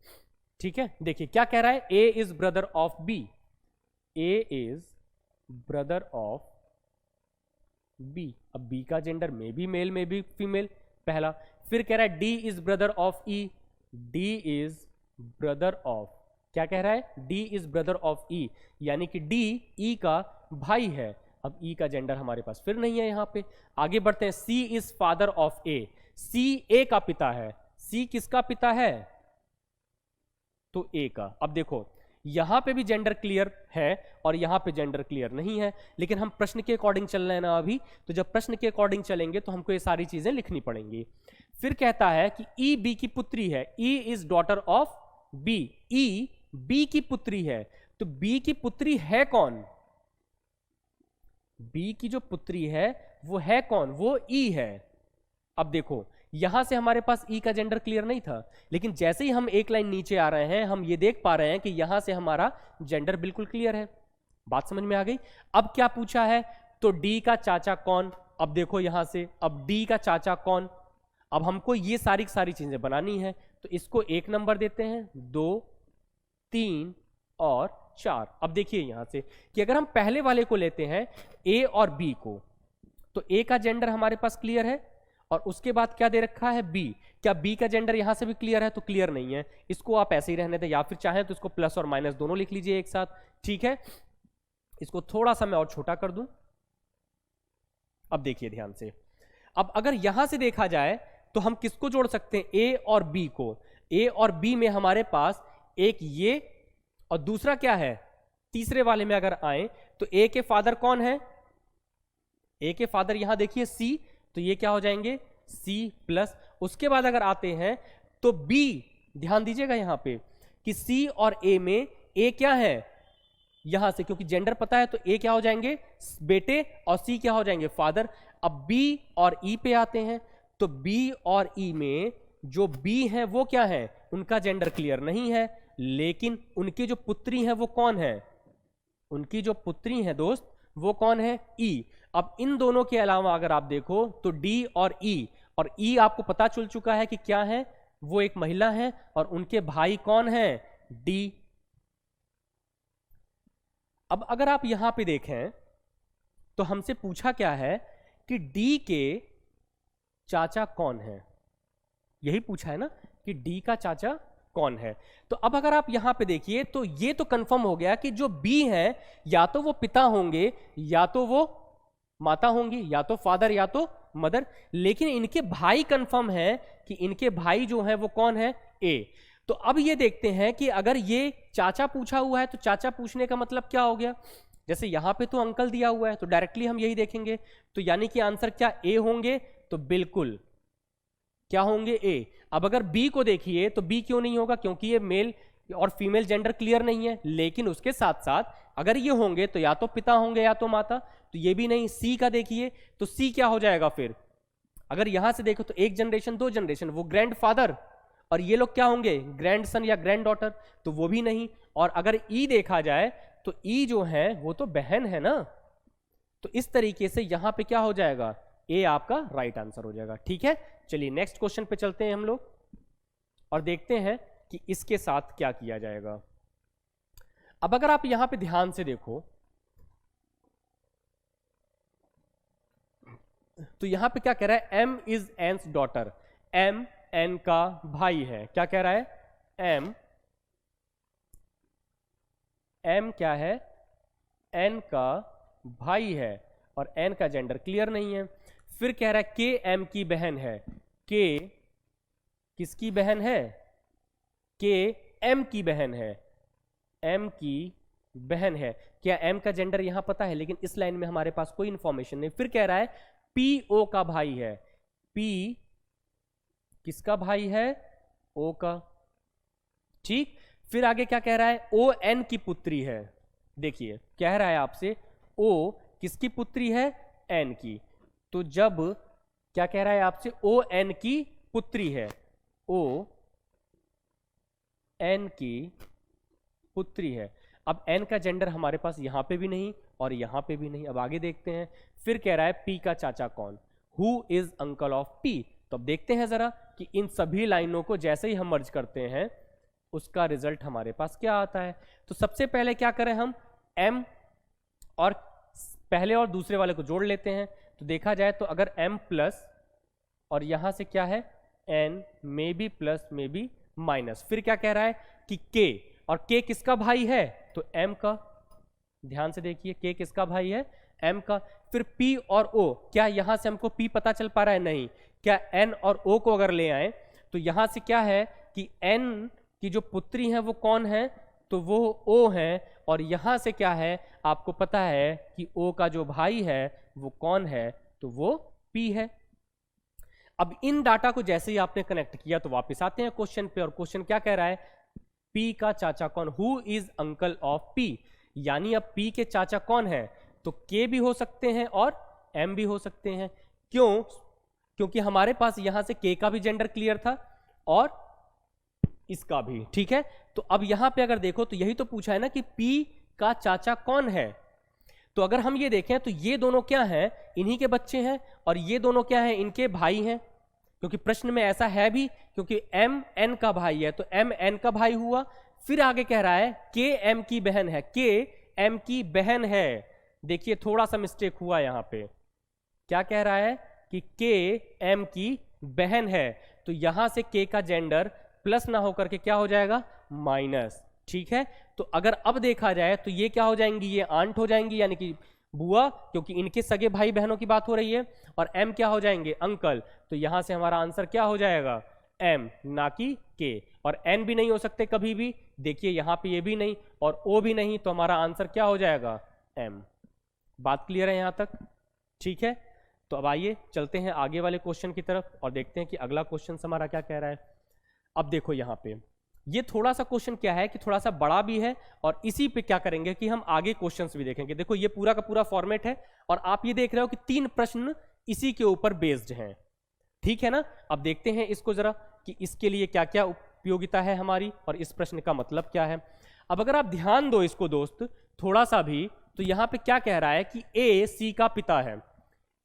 ठीक है, देखिए क्या कह रहा है, A is brother of B. A is brother of B. अब बी का जेंडर में भी मेल में भी फीमेल, पहला। फिर कह रहा है D is brother of E. D is brother of, क्या कह रहा है, डी इज ब्रदर ऑफ ई, यानी कि डी ई का भाई है। अब ई का जेंडर हमारे पास फिर नहीं है यहां पे। आगे बढ़ते हैं, सी is father of A. C ए का पिता है। सी किसका पिता है, तो ए का। अब देखो यहां पे भी जेंडर क्लियर है और यहां पे जेंडर क्लियर नहीं है, लेकिन हम प्रश्न के अकॉर्डिंग चल रहे हैं ना अभी, तो जब प्रश्न के अकॉर्डिंग चलेंगे तो हमको ये सारी चीजें लिखनी पड़ेंगी। फिर कहता है कि ई बी की पुत्री है। E is daughter of B. E B की पुत्री है, तो बी की पुत्री है कौन, बी की जो पुत्री है वो है कौन, वो ई है। अब देखो यहां से हमारे पास ई का जेंडर क्लियर नहीं था, लेकिन जैसे ही हम एक लाइन नीचे आ रहे हैं हम ये देख पा रहे हैं कि यहां से हमारा जेंडर बिल्कुल क्लियर है। बात समझ में आ गई? अब क्या पूछा है, तो डी का चाचा कौन। अब देखो यहां से, अब डी का चाचा कौन, अब हमको ये सारी चीजें बनानी है, तो इसको 1 नंबर देते हैं, 2, 3 और 4। अब देखिए यहां से कि अगर हम पहले वाले को लेते हैं ए और बी को, तो ए का जेंडर हमारे पास क्लियर है और उसके बाद क्या दे रखा है, बी। क्या बी का जेंडर यहां से भी क्लियर है? तो क्लियर नहीं है, इसको आप ऐसे ही रहने दें, या फिर चाहें तो इसको प्लस और माइनस दोनों लिख लीजिए एक साथ। ठीक है, इसको थोड़ा सा मैं और छोटा कर दूं। अब देखिए ध्यान से, अब अगर यहां से देखा जाए तो हम किसको जोड़ सकते हैं, ए और बी को। ए और बी में हमारे पास एक ये और दूसरा क्या है, तीसरे वाले में अगर आए तो ए के फादर कौन है, ए के फादर यहां देखिए सी, तो ये क्या हो जाएंगे, सी प्लस। उसके बाद अगर आते हैं तो बी, ध्यान दीजिएगा यहां पे कि सी और ए में ए क्या है, यहां से क्योंकि जेंडर पता है तो ए क्या हो जाएंगे, बेटे, और सी क्या हो जाएंगे, फादर। अब बी और ई पे आते हैं, तो बी और ई में जो बी है वो क्या है, उनका जेंडर क्लियर नहीं है, लेकिन उनकी जो पुत्री है वो कौन है, उनकी जो पुत्री है दोस्त वो कौन है, ई। अब इन दोनों के अलावा अगर आप देखो तो डी और ई आपको पता चल चुका है कि क्या है, वो एक महिला है और उनके भाई कौन है, डी। अब अगर आप यहां पे देखें तो हमसे पूछा क्या है कि डी के चाचा कौन है, यही पूछा है ना कि डी का चाचा कौन है। तो अब अगर आप यहां पे देखिए तो ये तो कंफर्म हो गया कि जो बी है या तो वो पिता होंगे या तो वो माता होंगी, या तो फादर या तो मदर, लेकिन इनके भाई कंफर्म है कि इनके भाई जो है वो कौन है, ए। तो अब ये देखते हैं कि अगर ये चाचा पूछा हुआ है तो चाचा पूछने का मतलब क्या हो गया, जैसे यहां पे तो अंकल दिया हुआ है तो डायरेक्टली हम यही देखेंगे, तो यानी कि आंसर क्या ए होंगे, तो बिल्कुल क्या होंगे, ए। अब अगर बी को देखिए तो बी क्यों नहीं होगा, क्योंकि ये मेल और फीमेल जेंडर क्लियर नहीं है, लेकिन उसके साथ साथ अगर ये होंगे तो या तो पिता होंगे या तो माता, तो ये भी नहीं। सी का देखिए तो सी क्या हो जाएगा फिर, अगर यहां से देखो तो 1 जनरेशन 2 जनरेशन वो ग्रैंडफादर, और ये लोग क्या होंगे, ग्रैंडसन या ग्रैंड डॉटर, तो वो भी नहीं। और अगर ई देखा जाए तो ई जो है वो तो बहन है ना, तो इस तरीके से यहां पे क्या हो जाएगा, ए आपका राइट आंसर हो जाएगा। ठीक है, चलिए नेक्स्ट क्वेश्चन पे चलते हैं हम लोग और देखते हैं कि इसके साथ क्या किया जाएगा। अब अगर आप यहां पे ध्यान से देखो तो यहां पे क्या कह रहा है, M is N's daughter, M N का भाई है। क्या कह रहा है, एम क्या है, एन का भाई है और एन का जेंडर क्लियर नहीं है। फिर कह रहा है के एम की बहन है, के किसकी बहन है, के एम की बहन है, एम की बहन है। क्या एम का जेंडर यहां पता है, लेकिन इस लाइन में हमारे पास कोई इंफॉर्मेशन नहीं। फिर कह रहा है पी ओ का भाई है, पी किसका भाई है, ओ का। ठीक, फिर आगे क्या कह रहा है, ओ एन की पुत्री है। देखिए कह रहा है आपसे ओ किसकी पुत्री है, एन की। तो जब क्या कह रहा है आपसे, ओ एन की पुत्री है, ओ एन की पुत्री है। अब एन का जेंडर हमारे पास यहां पे भी नहीं और यहां पे भी नहीं। अब आगे देखते हैं, फिर कह रहा है पी का चाचा कौन, who is uncle of P. तो अब देखते हैं जरा कि इन सभी लाइनों को जैसे ही हम मर्ज करते हैं उसका रिजल्ट हमारे पास क्या आता है। तो सबसे पहले क्या करें हम, एम और पहले और दूसरे वाले को जोड़ लेते हैं। तो देखा जाए तो अगर m प्लस और यहां से क्या है n, may be plus may be minus, फिर क्या कह रहा है कि k, और k किसका भाई है, तो m का। ध्यान से देखिए k किसका भाई है, m का। फिर p और o, क्या यहां से हमको p पता चल पा रहा है, नहीं। क्या n और o को अगर ले आए तो यहां से क्या है कि n की जो पुत्री है वो कौन है, तो वो o है। और यहां से क्या है, आपको पता है कि o का जो भाई है वो कौन है, तो वो p है। अब इन डाटा को जैसे ही आपने कनेक्ट किया तो वापस आते हैं क्वेश्चन पे, और क्वेश्चन क्या कह रहा है, p का चाचा कौन, who is uncle of p। यानी अब p के चाचा कौन है, तो k भी हो सकते हैं और m भी हो सकते हैं। क्यों, क्योंकि हमारे पास यहां से के का भी जेंडर क्लियर था और इसका भी, ठीक है। तो अब यहां पे अगर देखो तो यही तो पूछा है ना कि पी का चाचा कौन है। तो अगर हम ये देखें तो ये दोनों क्या हैं, इन्हीं के बच्चे हैं, और ये दोनों क्या हैं, इनके भाई हैं, क्योंकि प्रश्न में ऐसा है भी, क्योंकि एम एन का भाई है तो एम एन का भाई हुआ। फिर आगे कह रहा है के एम की बहन है, के एम की बहन है। देखिए थोड़ा सा मिस्टेक हुआ यहां पे, क्या कह रहा है कि के एम की बहन है, तो यहां से के का जेंडर प्लस ना होकर के क्या हो जाएगा, माइनस, ठीक है। तो अगर अब देखा जाए तो ये क्या हो जाएंगी, ये आंट हो जाएंगी, यानी कि बुआ, क्योंकि इनके सगे भाई बहनों की बात हो रही है, और एम क्या हो जाएंगे, अंकल। तो यहां से हमारा आंसर क्या हो जाएगा, एम, ना कि के। और एन भी नहीं हो सकते कभी भी, देखिए यहां पे ये भी नहीं और ओ भी नहीं, तो हमारा आंसर क्या हो जाएगा, एम। बात क्लियर है यहां तक, ठीक है। तो अब आइए चलते हैं आगे वाले क्वेश्चन की तरफ और देखते हैं कि अगला क्वेश्चन हमारा क्या कह रहा है। अब देखो यहां पे ये थोड़ा सा क्वेश्चन क्या है कि थोड़ा सा बड़ा भी है, और इसी पे क्या करेंगे कि हम आगे क्वेश्चंस भी देखेंगे। देखो ये पूरा का पूरा फॉर्मेट है, और आप ये देख रहे हो कि 3 प्रश्न इसी के ऊपर बेस्ड हैं, ठीक है ना। अब देखते हैं इसको जरा कि इसके लिए क्या क्या उपयोगिता है हमारी, और इस प्रश्न का मतलब क्या है। अब अगर आप ध्यान दो इसको दोस्त थोड़ा सा भी, तो यहां पे क्या कह रहा है कि ए सी का पिता है,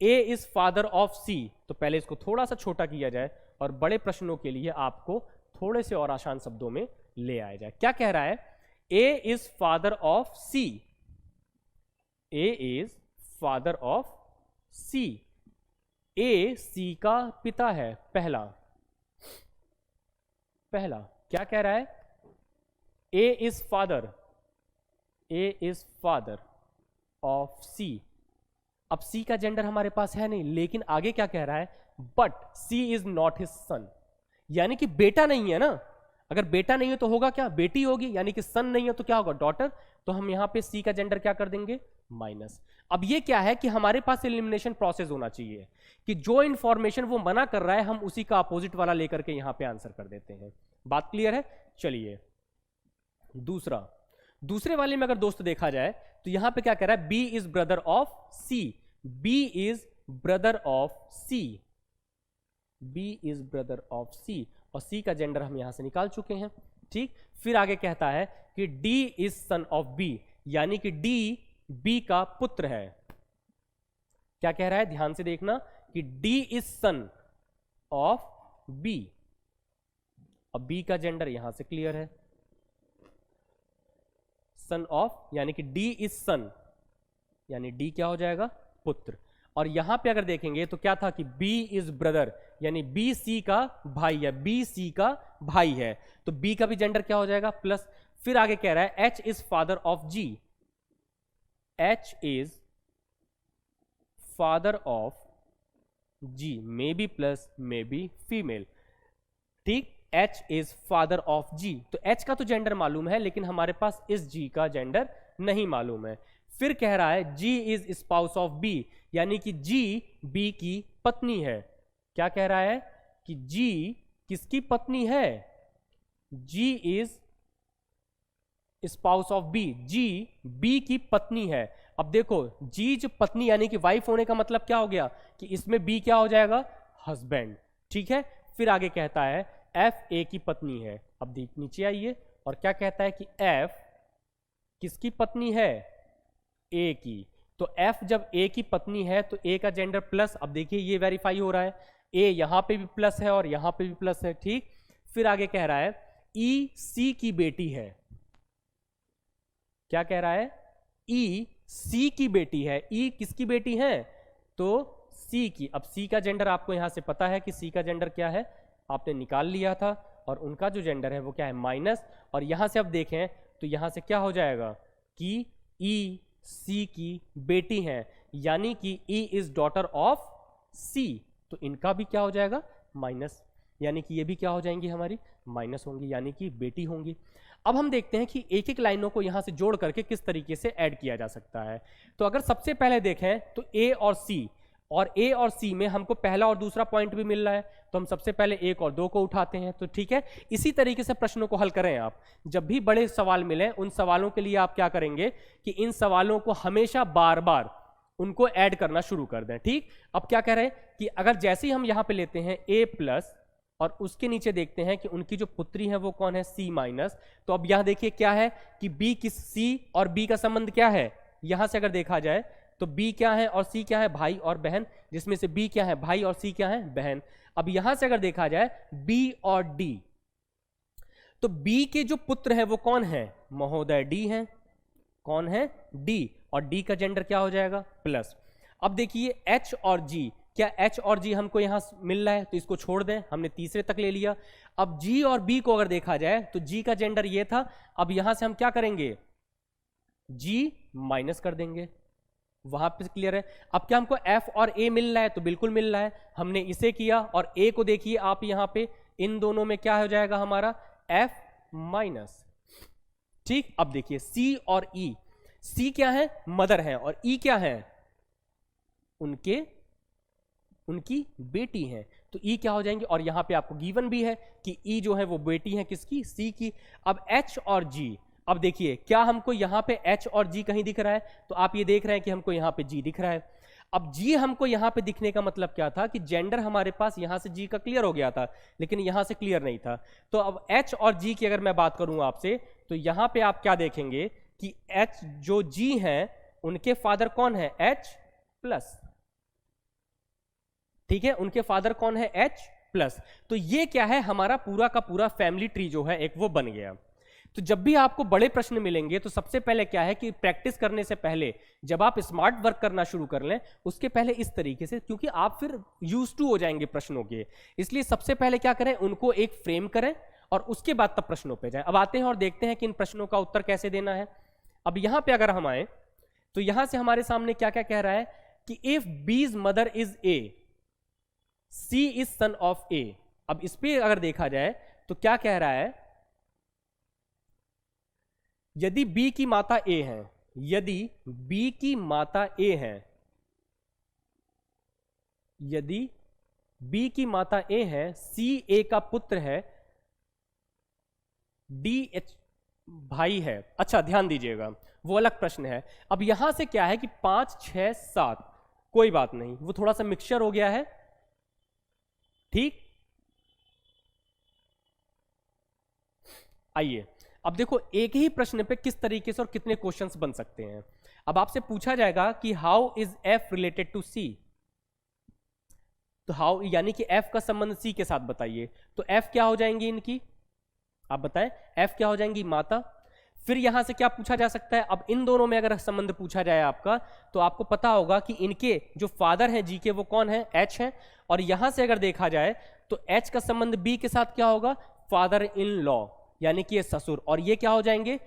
ए इज फादर ऑफ सी। तो पहले इसको थोड़ा सा छोटा किया जाए और बड़े प्रश्नों के लिए आपको थोड़े से और आसान शब्दों में ले आया जाए। क्या कह रहा है, A is father of C, A is father of C, A C का पिता है, पहला क्या कह रहा है, A is father, A is father of C. अब सी का जेंडर हमारे पास है नहीं, लेकिन आगे क्या कह रहा है, but C is not his son, यानी कि बेटा नहीं है ना। अगर बेटा नहीं है तो होगा क्या, बेटी होगी, यानी कि सन नहीं है तो क्या होगा, डॉटर। तो हम यहां पे सी का जेंडर क्या कर देंगे, माइनस। अब ये क्या है कि हमारे पास एलिमिनेशन प्रोसेस होना चाहिए कि जो इंफॉर्मेशन वो मना कर रहा है हम उसी का अपोजिट वाला लेकर के यहां पे आंसर कर देते हैं। बात क्लियर है। चलिए दूसरे वाले में अगर दोस्त देखा जाए तो यहां पे क्या कह रहा है, B is brother of C, B is brother of C, B is brother of C, और सी का जेंडर हम यहां से निकाल चुके हैं, ठीक। फिर आगे कहता है कि D is son of B, यानी कि डी बी का पुत्र है। क्या कह रहा है, ध्यान से देखना कि D is son of B. अब बी का जेंडर यहां से क्लियर है, सन ऑफ, यानी कि डी इज सन, यानी डी क्या हो जाएगा, पुत्र। और यहां पे अगर देखेंगे तो क्या था कि बी इज ब्रदर, यानी बी सी का भाई है, बी सी का भाई है, तो बी का भी जेंडर क्या हो जाएगा, प्लस। फिर आगे कह रहा है H is father of G, H is father of G, maybe plus may be female, ठीक। H is father of G, तो एच का तो जेंडर मालूम है, लेकिन हमारे पास इस जी का जेंडर नहीं मालूम है। फिर कह रहा है G is spouse of B, यानी कि जी बी की पत्नी है। क्या कह रहा है कि जी किसकी पत्नी है, G is spouse of B, G B की पत्नी है। अब देखो जी जो पत्नी यानी कि वाइफ होने का मतलब क्या हो गया कि इसमें बी क्या हो जाएगा, हस्बैंड, ठीक है। फिर आगे कहता है एफ ए की पत्नी है। अब नीचे आइए और क्या कहता है कि एफ किसकी पत्नी है, ए की। तो एफ जब ए की पत्नी है तो ए का जेंडर प्लस। अब देखिए ये वेरीफाई हो रहा है, ए यहां पे भी प्लस है और यहां पे भी प्लस है, ठीक। फिर आगे कह रहा है ई सी की बेटी है। क्या कह रहा है, ई सी की बेटी है। ई किसकी बेटी है, तो सी की। अब सी का जेंडर आपको यहां से पता है कि सी का जेंडर क्या है, आपने निकाल लिया था, और उनका जो जेंडर है वो क्या है, माइनस। और यहां से अब देखें तो यहां से क्या हो जाएगा कि ई सी की बेटी है, यानी कि ई इज डॉटर ऑफ सी, तो इनका भी क्या हो जाएगा, माइनस, यानी कि ये भी क्या हो जाएंगी, हमारी माइनस होंगी, यानी कि बेटी होंगी। अब हम देखते हैं कि एक एक लाइनों को यहां से जोड़ करके किस तरीके से ऐड किया जा सकता है। तो अगर सबसे पहले देखें तो ए और सी, और ए और सी में हमको पहला और दूसरा पॉइंट भी मिल रहा है, तो हम सबसे पहले 1 और 2 को उठाते हैं, तो ठीक है। इसी तरीके से प्रश्नों को हल करें आप। जब भी बड़े सवाल मिले उन सवालों के लिए आप क्या करेंगे कि इन सवालों को हमेशा बार बार उनको ऐड करना शुरू कर दें। ठीक, अब क्या कह रहे हैं कि अगर जैसे ही हम यहां पे लेते हैं a प्लस और उसके नीचे देखते हैं कि उनकी जो पुत्री है वो कौन है, c माइनस, तो अब यहां देखिए क्या है कि b किस c और b का संबंध क्या है, यहां से अगर देखा जाए तो b क्या है और c क्या है, भाई और बहन, जिसमें से b क्या है भाई और c क्या है बहन। अब यहां से अगर देखा जाए b और d, तो b के जो पुत्र है वो कौन है महोदय, d है, कौन है d, और d का जेंडर क्या हो जाएगा प्लस। अब देखिए h और g, क्या h और g हमको यहां मिल रहा है तो इसको छोड़ दें, हमने तीसरे तक ले लिया। अब g और b को अगर देखा जाए तो g का जेंडर ये था, अब यहां से हम क्या करेंगे, g माइनस कर देंगे, वहां पे क्लियर है। अब क्या हमको f और a मिल रहा है, तो बिल्कुल मिल रहा है, हमने इसे किया, और a को देखिए आप यहां पे इन दोनों में क्या हो जाएगा हमारा f माइनस। ठीक, अब देखिए c और e, c क्या है मदर है और e क्या है उनकी बेटी है, तो e क्या हो जाएंगे, और यहां पे आपको गिवन भी है कि e जो है वो बेटी है किसकी, c की। अब h और g, अब देखिए क्या हमको यहां पे h और g कहीं दिख रहा है, तो आप ये देख रहे हैं कि हमको यहां पे g दिख रहा है। अब g हमको यहां पे दिखने का मतलब क्या था कि जेंडर हमारे पास यहां से g का क्लियर हो गया था, लेकिन यहां से क्लियर नहीं था। तो अब h और g की अगर मैं बात करूं आपसे, तो यहां पे आप क्या देखेंगे कि h जो g है उनके फादर कौन है h प्लस, ठीक है, उनके फादर कौन है h प्लस। तो ये क्या है हमारा पूरा का पूरा फैमिली ट्री जो है एक वो बन गया। तो जब भी आपको बड़े प्रश्न मिलेंगे तो सबसे पहले क्या है कि प्रैक्टिस करने से पहले जब आप स्मार्ट वर्क करना शुरू कर लें उसके पहले इस तरीके से, क्योंकि आप फिर यूज टू हो जाएंगे प्रश्नों के, इसलिए सबसे पहले क्या करें उनको एक फ्रेम करें और उसके बाद तब प्रश्नों पे जाएं। अब आते हैं और देखते हैं कि इन प्रश्नों का उत्तर कैसे देना है। अब यहां पे अगर हम आए तो यहां से हमारे सामने क्या क्या कह रहा है कि if B's mother is A, C is son of A. अब इस पे अगर देखा जाए तो क्या कह रहा है, यदि बी की माता ए है, यदि बी की माता ए है, यदि बी की माता ए है, सी ए का पुत्र है, डी एच भाई है। अच्छा ध्यान दीजिएगा वो अलग प्रश्न है। अब यहां से क्या है कि 5 6 7, कोई बात नहीं, वो थोड़ा सा मिक्सचर हो गया है। ठीक, आइए अब देखो एक ही प्रश्न पे किस तरीके से और कितने क्वेश्चंस बन सकते हैं। अब आपसे पूछा जाएगा कि how is F related to C, तो हाउ यानी कि एफ का संबंध सी के साथ बताइए, तो एफ क्या हो जाएंगी इनकी, आप बताएं, एफ क्या हो जाएंगी माता। फिर यहां से क्या पूछा जा सकता है, अब इन दोनों में अगर संबंध पूछा जाए आपका तो आपको पता होगा कि इनके जो फादर हैं जी के वो कौन है, एच है, और यहां से अगर देखा जाए तो एच का संबंध बी के साथ क्या होगा, फादर इन लॉ, यानी कि ये ससुर, और ये क्या हो जाएंगे,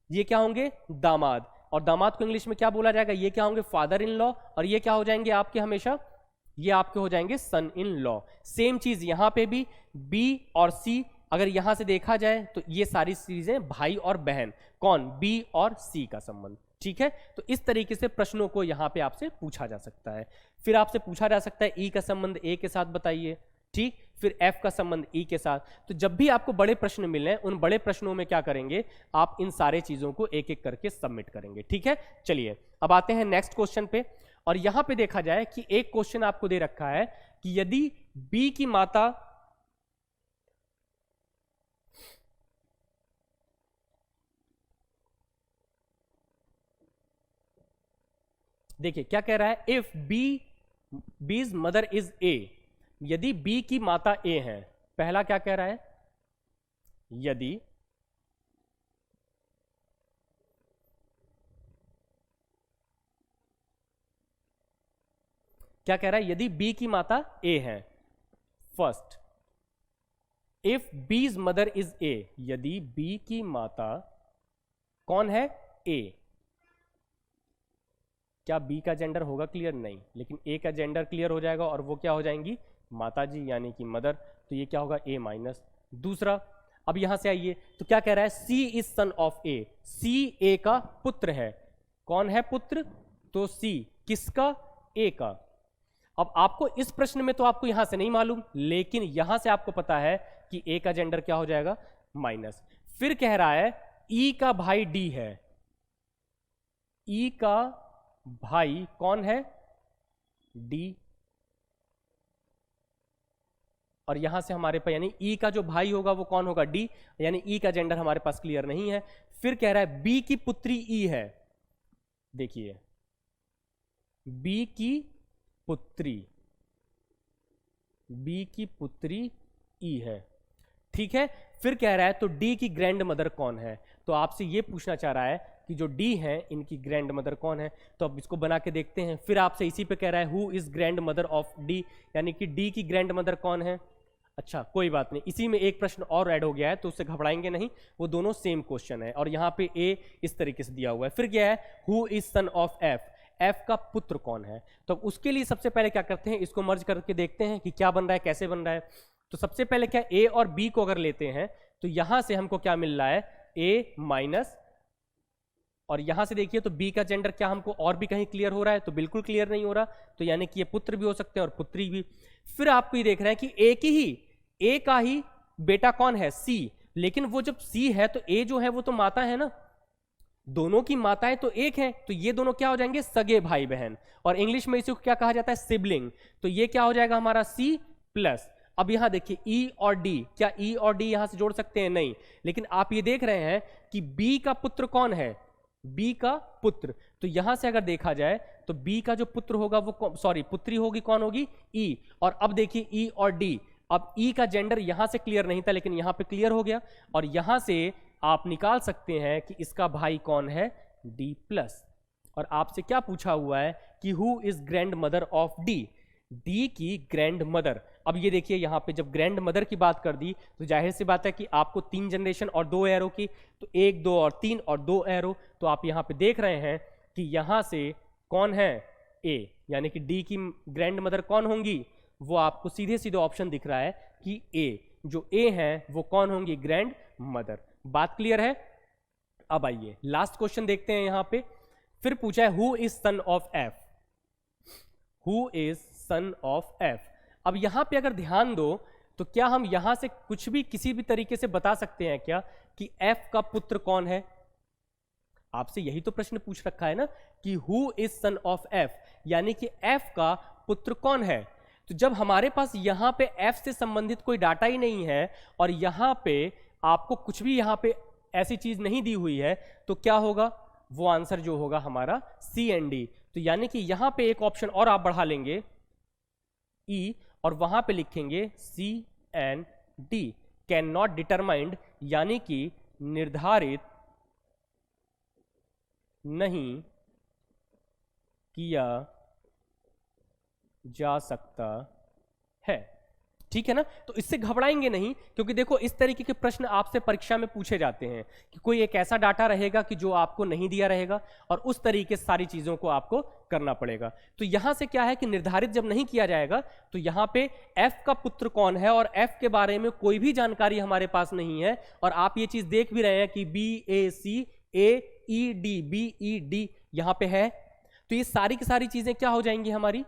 ये क्या होंगे दामाद, और दामाद को इंग्लिश में क्या बोला जाएगा, ये क्या होंगे फादर इन लॉ, और ये क्या हो जाएंगे आपके हमेशा, ये आपके हो जाएंगे सन इन लॉ। सेम चीज यहां पे भी बी और सी अगर यहां से देखा जाए तो ये सारी चीजें भाई और बहन, कौन, बी और सी का संबंध। ठीक है, तो इस तरीके से प्रश्नों को यहां पे आपसे पूछा जा सकता है। फिर आपसे पूछा जा सकता है ई का संबंध ए के साथ बताइए, ठीक, फिर एफ का संबंध ई के साथ। तो जब भी आपको बड़े प्रश्न मिले उन बड़े प्रश्नों में क्या करेंगे आप इन सारे चीजों को एक एक करके सबमिट करेंगे। ठीक है, चलिए अब आते हैं नेक्स्ट क्वेश्चन पे, और यहां पे देखा जाए कि एक क्वेश्चन आपको दे रखा है कि यदि बी की माता देखिए क्या कह रहा है, इफ बीज मदर इज ए, यदि बी की माता ए है, पहला क्या कह रहा है, यदि क्या कह रहा है, यदि बी की माता ए है, first if B's mother is ए, यदि बी की माता कौन है ए, क्या बी का जेंडर होगा क्लियर, नहीं, लेकिन ए का जेंडर क्लियर हो जाएगा और वो क्या हो जाएंगी माता जी यानी कि मदर, तो ये क्या होगा ए माइनस। दूसरा अब यहां से आइए तो क्या कह रहा है, सी is son of A, C ए का पुत्र है, कौन है पुत्र, तो सी किसका, ए का। अब आपको इस प्रश्न में तो आपको यहां से नहीं मालूम, लेकिन यहां से आपको पता है कि ए का जेंडर क्या हो जाएगा माइनस। फिर कह रहा है ई का भाई डी है, ई का भाई कौन है? डी। और यहां से हमारे पास यानी ई का जो भाई होगा वो कौन होगा? डी, यानी ई का जेंडर हमारे पास क्लियर नहीं है। फिर कह रहा है बी की पुत्री ई है। देखिए बी की पुत्री, बी की पुत्री ई है, ठीक है। फिर कह रहा है तो डी की ग्रैंड मदर कौन है? तो आपसे ये पूछना चाह रहा है कि जो डी है इनकी ग्रैंड मदर कौन है। तो अब इसको बना के देखते हैं। फिर आपसे इसी पे कह रहा है who is grand mother of D, यानी कि डी की ग्रैंड मदर कौन है? अच्छा कोई बात नहीं, इसी में एक प्रश्न और ऐड हो गया है तो उससे घबराएंगे नहीं, वो दोनों सेम क्वेश्चन है। और यहाँ पे ए इस तरीके से दिया हुआ है। फिर क्या है? Who is son of F, F का पुत्र कौन है? तो उसके लिए सबसे पहले क्या करते हैं, इसको मर्ज करके देखते हैं कि क्या बन रहा है, कैसे बन रहा है। तो सबसे पहले क्या, ए और बी को अगर लेते हैं तो यहां से हमको क्या मिल रहा है? ए माइनस, और यहां से देखिए तो बी का जेंडर क्या हमको और भी कहीं क्लियर हो रहा है? तो बिल्कुल क्लियर नहीं हो रहा। तो यानी कि ये पुत्र भी हो सकते हैं और पुत्री भी। फिर आपको ये देख रहे हैं कि ए का ही बेटा कौन है? सी। लेकिन वो जब सी है तो ए जो है वो तो माता है ना, दोनों की माताएं तो एक है, तो ये दोनों क्या हो जाएंगे? सगे भाई बहन। और इंग्लिश में इसे क्या कहा जाता है? सिबलिंग। तो ये क्या हो जाएगा हमारा? C plus. अब यहां देखिए ई और डी, क्या ई और डी यहां से जोड़ सकते हैं? नहीं। लेकिन आप ये देख रहे हैं कि बी का पुत्र कौन है? बी का पुत्र। तो यहां से अगर देखा जाए तो बी का जो पुत्र होगा वो पुत्री होगी, कौन होगी? ई। और अब देखिए ई और डी, अब ई का जेंडर यहां से क्लियर नहीं था लेकिन यहां पे क्लियर हो गया। और यहां से आप निकाल सकते हैं कि इसका भाई कौन है? D plus. और आपसे क्या पूछा हुआ है कि who is grand mother of D? D की ग्रैंड मदर। अब ये देखिए यहाँ पे जब ग्रैंड मदर की बात कर दी तो जाहिर सी बात है कि आपको 3 जनरेशन और 2 एरो की, तो 1 2 और 3 और 2 एरो। तो आप यहाँ पे देख रहे हैं कि यहाँ से कौन है? ए, यानी कि डी की ग्रैंड मदर कौन होंगी? वो आपको सीधे सीधे ऑप्शन दिख रहा है कि ए, जो ए है वो कौन होंगी? Grand mother. बात क्लियर है? अब आइए लास्ट क्वेश्चन देखते हैं। यहां पे फिर पूछा है who is son of F, who is son of F. अब यहां पे अगर ध्यान दो तो क्या हम यहां से कुछ भी किसी भी तरीके से बता सकते हैं क्या कि एफ का पुत्र कौन है? आपसे यही तो प्रश्न पूछ रखा है ना कि who is son of F, यानी कि एफ का पुत्र कौन है। तो जब हमारे पास यहां पे एफ से संबंधित कोई डाटा ही नहीं है और यहां पे आपको कुछ भी यहां पे ऐसी चीज नहीं दी हुई है, तो क्या होगा? वो आंसर जो होगा हमारा सी एंड डी। तो यानी कि यहां पे एक ऑप्शन और आप बढ़ा लेंगे ई, और वहां पे लिखेंगे C and D, can not determined, यानी कि निर्धारित नहीं किया जा सकता है। ठीक है ना? तो इससे घबराएंगे नहीं, क्योंकि देखो इस तरीके के प्रश्न आपसे परीक्षा में पूछे जाते हैं कि कोई एक ऐसा डाटा रहेगा कि जो आपको नहीं दिया रहेगा और उस तरीके से सारी चीजों को आपको करना पड़ेगा। तो यहां से क्या है कि निर्धारित जब नहीं किया जाएगा तो यहां पे एफ का पुत्र कौन है और एफ के बारे में कोई भी जानकारी हमारे पास नहीं है। और आप ये चीज देख भी रहे हैं कि B A C A E D, B E D यहां पे है। तो ये सारी की सारी चीजें क्या हो जाएंगी हमारी?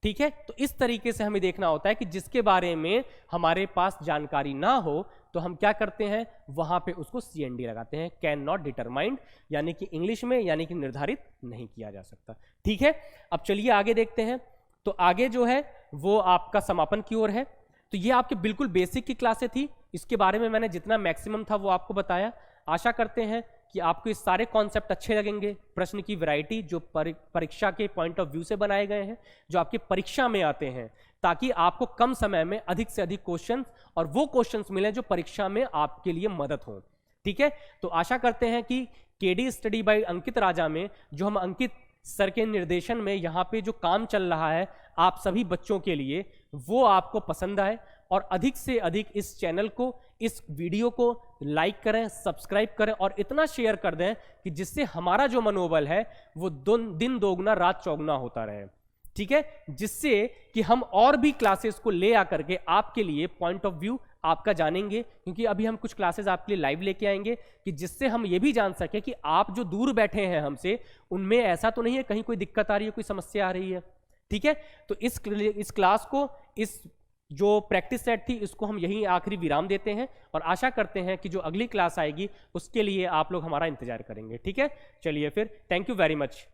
ठीक है, तो इस तरीके से हमें देखना होता है कि जिसके बारे में हमारे पास जानकारी ना हो तो हम क्या करते हैं, वहां पे उसको CND लगाते हैं, कैन नॉट डिटरमाइंड, यानी कि इंग्लिश में यानी कि निर्धारित नहीं किया जा सकता। ठीक है, अब चलिए आगे देखते हैं। तो आगे जो है वो आपका समापन की ओर है। तो ये आपके बिल्कुल बेसिक की क्लासें थी, इसके बारे में मैंने जितना मैक्सिमम था वो आपको बताया। आशा करते हैं कि आपको ये सारे कॉन्सेप्ट अच्छे लगेंगे। प्रश्न की वैरायटी जो परीक्षा के पॉइंट ऑफ व्यू से बनाए गए हैं, जो आपकी परीक्षा में आते हैं, ताकि आपको कम समय में अधिक से अधिक क्वेश्चंस और वो क्वेश्चंस मिले जो परीक्षा में आपके लिए मदद हो। ठीक है, तो आशा करते हैं कि केडी स्टडी बाय अंकित राजा में जो हम अंकित सर के निर्देशन में यहाँ पे जो काम चल रहा है आप सभी बच्चों के लिए, वो आपको पसंद आए और अधिक से अधिक इस चैनल को, इस वीडियो को लाइक करें, सब्सक्राइब करें और इतना शेयर कर दें कि जिससे हमारा जो मनोबल है वो दिन दोगुना रात चौगुना होता रहे। ठीक है, जिससे कि हम और भी क्लासेस को ले आकर के आपके लिए पॉइंट ऑफ व्यू आपका जानेंगे, क्योंकि अभी हम कुछ क्लासेस आपके लिए लाइव लेके आएंगे कि जिससे हम ये भी जान सके कि आप जो दूर बैठे हैं हमसे, उनमें ऐसा तो नहीं है कहीं कोई दिक्कत आ रही है, कोई समस्या आ रही है। ठीक है, तो इस क्लास को, इस जो प्रैक्टिस सेट थी, इसको हम यहीं आखिरी विराम देते हैं और आशा करते हैं कि जो अगली क्लास आएगी उसके लिए आप लोग हमारा इंतजार करेंगे। ठीक है, चलिए फिर, थैंक यू वेरी मच।